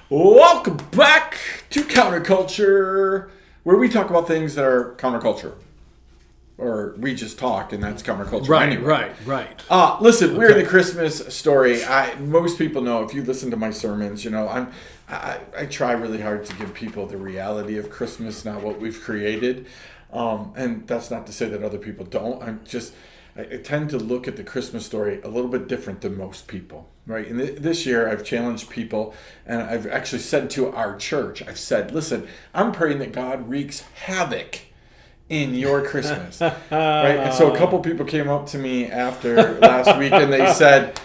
Welcome back to Counterculture, where we talk about things that are counterculture. Or we just talk, and that's counterculture anyway. Right. Listen, we're in the Christmas story. Most people know, if you listen to my sermons, I try really hard to give people the reality of Christmas, not what we've created. And that's not to say that other people don't. I tend to look at the Christmas story a little bit different than most people, right? And this year I've challenged people, and I've actually said to our church, I've said, listen, I'm praying that God wreaks havoc in your Christmas, right? And so a couple people came up to me after last week and they said,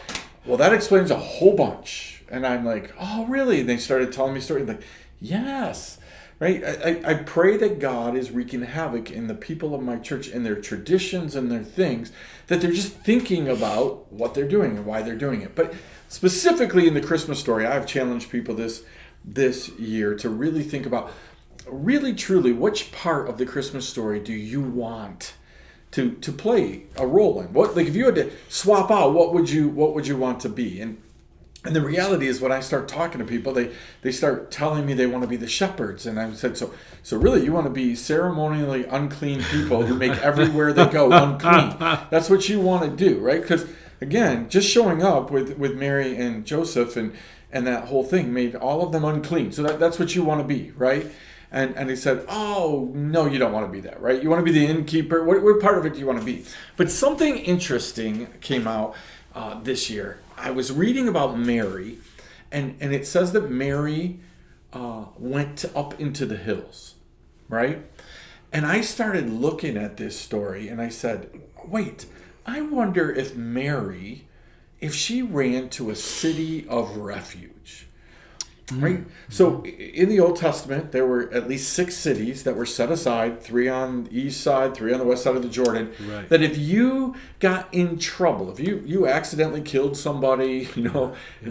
well, that explains a whole bunch. And I'm like, oh, really? And they started telling me stories like, yes. Right? I pray that God is wreaking havoc in the people of my church and their traditions and their things, that they're just thinking about what they're doing and why they're doing it. But specifically in the Christmas story, I've challenged people this year to really think about, really truly, which part of the Christmas story do you want to play a role in? If you had to swap out, what would you want to be? And the reality is, when I start talking to people, they start telling me they want to be the shepherds. And I said, so really, you want to be ceremonially unclean people who make everywhere they go unclean. That's what you want to do, right? Because, again, just showing up with Mary and Joseph and that whole thing made all of them unclean. So that's what you want to be, right? And he said, oh, no, you don't want to be that, right? You want to be the innkeeper. What part of it do you want to be? But something interesting came out this year. I was reading about Mary, and it says that Mary went up into the hills, right? And I started looking at this story, and I said, wait, I wonder if Mary, if she ran to a city of refuge, right? So in the Old Testament, there were at least 6 cities that were set aside, 3 on the east side, 3 on the west side of the Jordan, Right. that if you got in trouble, if you accidentally killed somebody,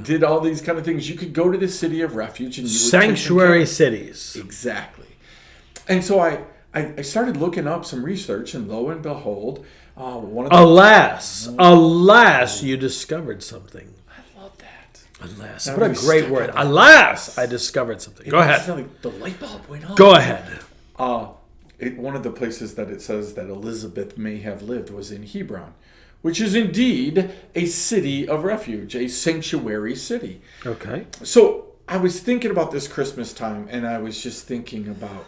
did all these kind of things, you could go to the city of refuge and you would Sanctuary cities. Exactly. And so I started looking up some research, and lo and behold, one of the... Alas, you discovered something. I love that. Alas. Now What a we great stuck word. on that. Alas, I discovered something. Go It's ahead. like the light bulb went on. Go ahead. One of the places that it says that Elizabeth may have lived was in Hebron, which is indeed a city of refuge, a sanctuary city. Okay. So I was thinking about this Christmas time, and I was just thinking about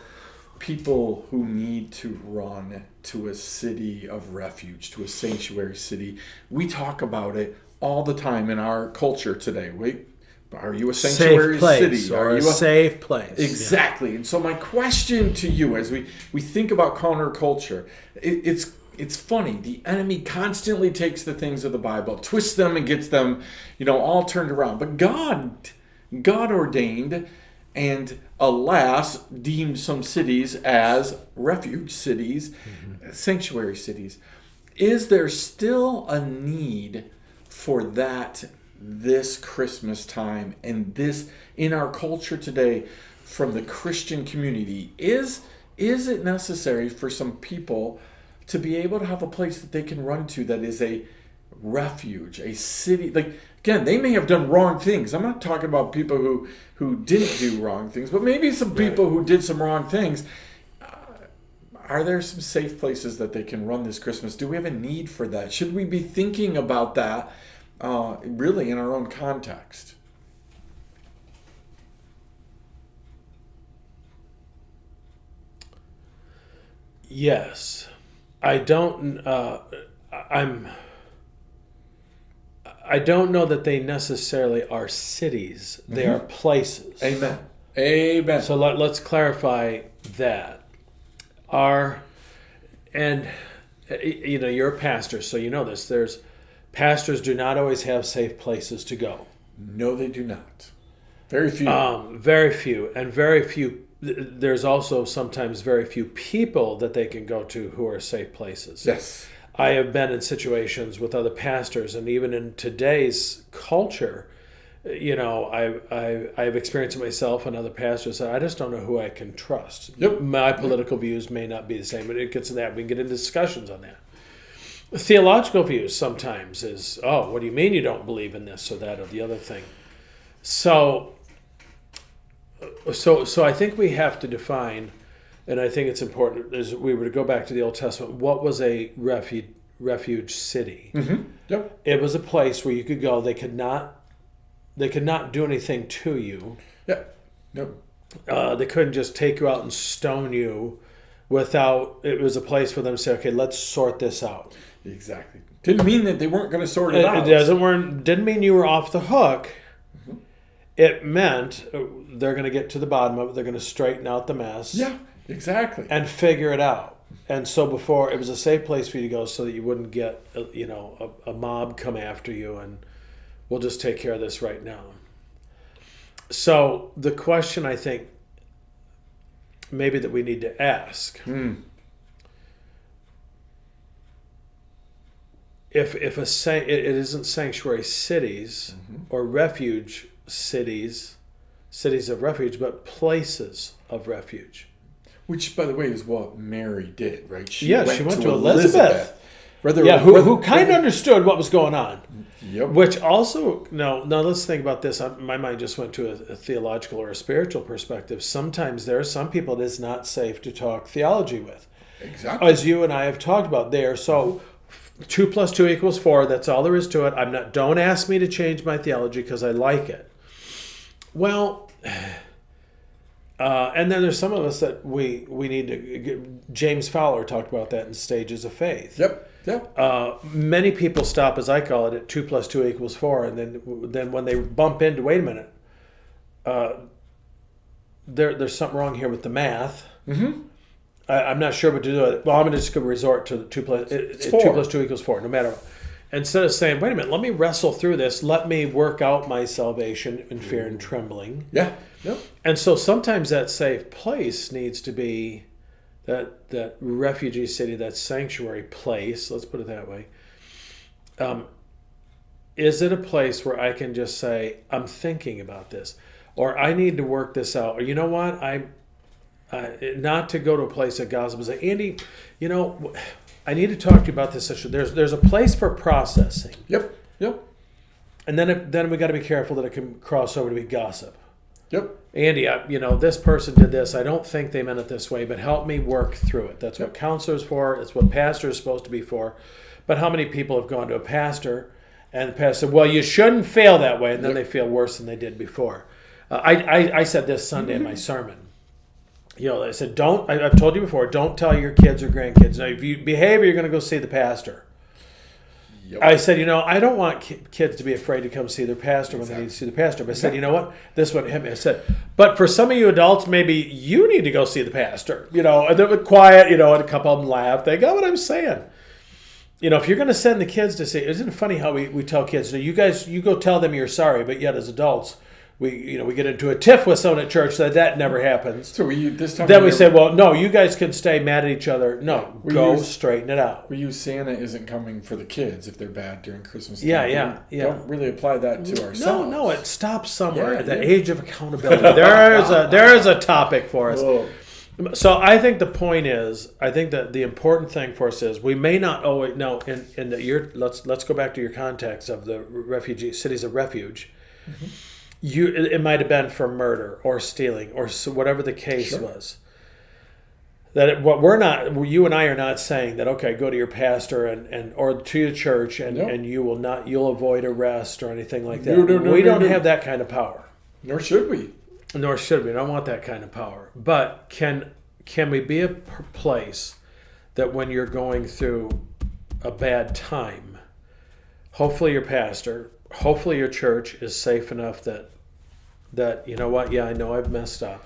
people who need to run to a city of refuge, to a sanctuary city. We talk about it all the time in our culture today. Wait, are you a sanctuary Safe place city? or Are a you safe place. Exactly. And so my question to you, as we think about counterculture, it's funny. The enemy constantly takes the things of the Bible, twists them, and gets them, all turned around. But God ordained and, alas, deemed some cities as refuge cities, sanctuary cities. Is there still a need for that this Christmas time, and this in our culture today from the Christian community? Is it necessary for some people to be able to have a place that they can run to that is a refuge, a city? Like, again, they may have done wrong things. I'm not talking about people who didn't do wrong things, but maybe some people who did some wrong things. Are there some safe places that they can run this Christmas? Do we have a need for that? Should we be thinking about that really in our own context? Yes. I don't know that they necessarily are cities. They are places. Amen. So let's clarify that. You're a pastor, so you know this. Pastors do not always have safe places to go. No, they do not. Very few. Very few. And very few. There's also sometimes very few people that they can go to who are safe places. Yes. I have been in situations with other pastors, and even in today's culture, I've experienced it myself and other pastors. I just don't know who I can trust. Yep. My political views may not be the same, but it gets to that. We can get into discussions on that. Theological views sometimes is, what do you mean you don't believe in this or that or the other thing? So So I think we have to define, and I think it's important, as we were to go back to the Old Testament, what was a refuge city? Yep. It was a place where you could go. They could not do anything to you. Yep. Yep. They couldn't just take you out and stone you without. It was a place for them to say, okay, let's sort this out. Exactly. Didn't mean that they weren't going to sort it out. Didn't mean you were off the hook. It meant they're going to get to the bottom of it. They're going to straighten out the mess. Yeah, exactly. And figure it out. And so before, it was a safe place for you to go so that you wouldn't get, a mob come after you, and we'll just take care of this right now. So the question I think maybe that we need to ask, if it isn't sanctuary cities or refuge cities of refuge, but places of refuge. Which, by the way, is what Mary did, right? She went to Elizabeth. Who kind of understood what was going on. Yep. Which also, now let's think about this. My mind just went to a theological or a spiritual perspective. Sometimes there are some people it is not safe to talk theology with. Exactly. As you and I have talked about there. So 2 + 2 = 4. That's all there is to it. Don't ask me to change my theology because I like it. Well, and then there's some of us that we need to. James Fowler talked about that in Stages of Faith. Yep. Many people stop, as I call it, at 2 + 2 = 4, and then when they bump into, wait a minute, there's something wrong here with the math. I'm not sure what to do. Well, I'm going to just resort to the 2 + 2 = 4, no matter what. Instead of saying, wait a minute, let me wrestle through this. Let me work out my salvation in fear and trembling. Yeah. Yep. And so sometimes that safe place needs to be that refugee city, that sanctuary place, let's put it that way. Is it a place where I can just say, I'm thinking about this, or I need to work this out, or you know what, not to go to a place of gossip and say, Andy, I need to talk to you about this issue. There's a place for processing. Yep. And then we got to be careful that it can cross over to be gossip. Yep. Andy, this person did this. I don't think they meant it this way, but help me work through it. That's what counselor's for. It's what pastor is supposed to be for. But how many people have gone to a pastor and the pastor said, well, you shouldn't feel that way, and then they feel worse than they did before. I said this Sunday in my sermon. I said, I've told you before, don't tell your kids or grandkids. Now, if you behave, you're going to go see the pastor. Yep. I said, I don't want kids to be afraid to come see their pastor when they need to see the pastor. But I said, you know what? This one hit me. I said, but for some of you adults, maybe you need to go see the pastor. And they were quiet, and a couple of them laughed. They got what I'm saying. If you're going to send the kids to see, isn't it funny how we tell kids, you guys, you go tell them you're sorry, but yet as adults, we get into a tiff with someone at church that never happens. So we say, well, no, you guys can stay mad at each other. No, straighten it out. We use Santa isn't coming for the kids if they're bad during Christmas time. Yeah. Don't really apply that to ourselves. No, it stops somewhere at the age of accountability. There is a topic for us. Whoa. So I think the point is, I think that the important thing for us is we may not always know. Let's go back to your context of the refugee cities of refuge. Mm-hmm. It might have been for murder or stealing or whatever the case was. You and I are not saying that, okay, go to your pastor or to your church and you'll avoid arrest or anything like that. We don't have that kind of power. Nor should we. I don't want that kind of power. But can we be a place that when you're going through a bad time, hopefully your pastor, hopefully your church is safe enough that you know what, I know I've messed up,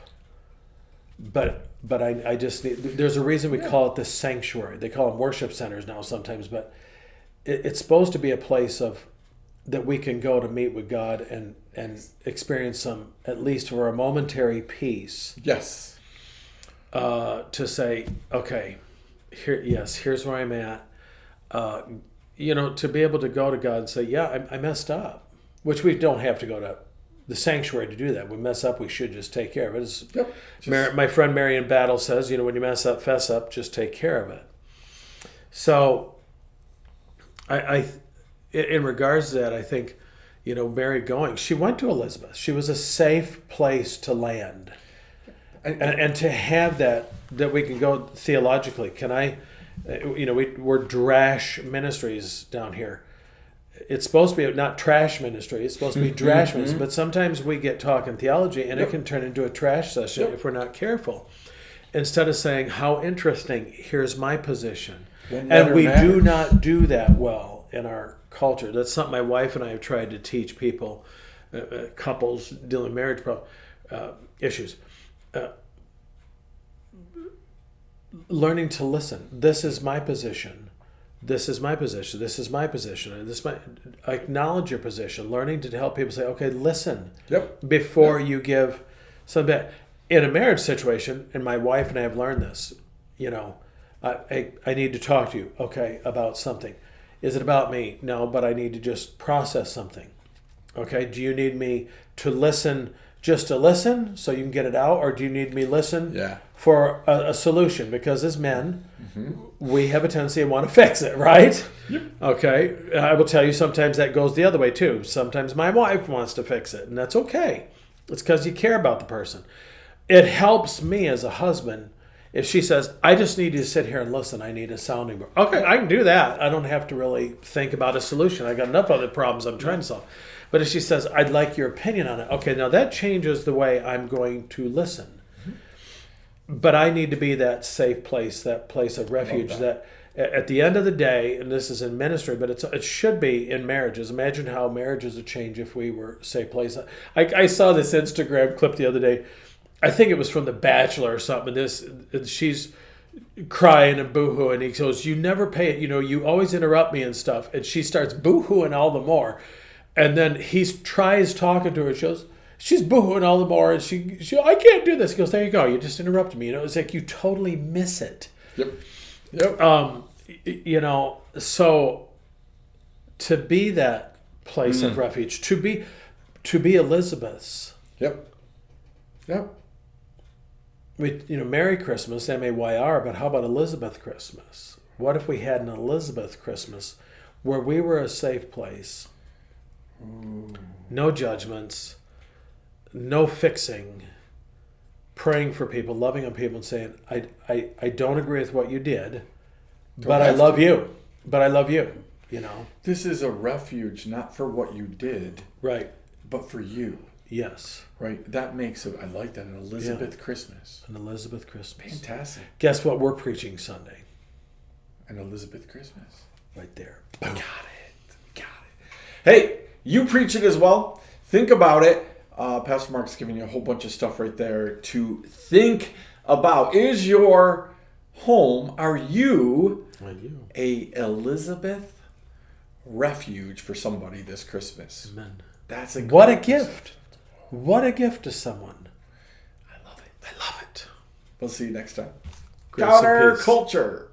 but I just need, there's a reason we call it the sanctuary. They call them worship centers now sometimes, but it's supposed to be a place that we can go to meet with God and experience some, at least for a momentary peace. Yes. To say, okay, here's where I'm at. To be able to go to God and say, I messed up, which we don't have to go to the sanctuary to do that. We mess up, we should just take care of it. My friend Marion Battle says, when you mess up, fess up, just take care of it. So I in regards to that, I think, Mary she went to Elizabeth. She was a safe place to land. and to have that we can go theologically. Can I, we're Drash Ministries down here. It's supposed to be not trash ministry. It's supposed to be Drash ministry. But sometimes we get talking theology, and it can turn into a trash session if we're not careful. Instead of saying, how interesting, here's my position. And we do not do that well in our culture. That's something my wife and I have tried to teach people, couples dealing with marriage issues. Learning to listen. This is my position. This is my position. This is my position. Acknowledge your position. Learning to help people say, okay, listen. Before you give something. In a marriage situation, and my wife and I have learned this, I need to talk to you, okay, about something. Is it about me? No, but I need to just process something. Okay, do you need me to listen just to listen so you can get it out, or do you need me listen for a solution? Because as men, we have a tendency to want to fix it, right? Okay, I will tell you sometimes that goes the other way too. Sometimes my wife wants to fix it, and that's okay. It's because you care about the person. It helps me as a husband if she says, I just need you to sit here and listen. I need a sounding board. Okay, I can do that. I don't have to really think about a solution. I got enough other problems I'm trying to solve. But if she says, I'd like your opinion on it. Okay, now that changes the way I'm going to listen. But I need to be that safe place, that place of refuge that at the end of the day, and this is in ministry, but it should be in marriages. Imagine how marriages would change if we were a safe place. I saw this Instagram clip the other day. I think it was from The Bachelor or something. She's crying and boo-hooing. And he goes, you never pay it. You always interrupt me and stuff. And she starts boo-hooing all the more. And then he tries talking to her. She's boo-hooing all the more. And she I can't do this. He goes, there you go. You just interrupted me. It's like you totally miss it. So to be that place of refuge, to be Elizabeth's. Merry Christmas, M-A-Y-R, but how about Elizabeth Christmas? What if we had an Elizabeth Christmas where we were a safe place? No judgments, no fixing, praying for people, loving on people, and saying, I don't agree with what you did, but I love you. But I love you, This is a refuge, not for what you did. Right. But for you. Yes. Right. That makes it, I like that, an Elizabeth Christmas. An Elizabeth Christmas. Fantastic. Guess what we're preaching Sunday? An Elizabeth Christmas. Right there. Got it. Hey, you preach it as well. Think about it. Pastor Mark's giving you a whole bunch of stuff right there to think about. Is your home, are you a Elizabeth refuge for somebody this Christmas? Amen. That's a what a gift. What a gift to someone. I love it. We'll see you next time. Grace and peace. Counterculture.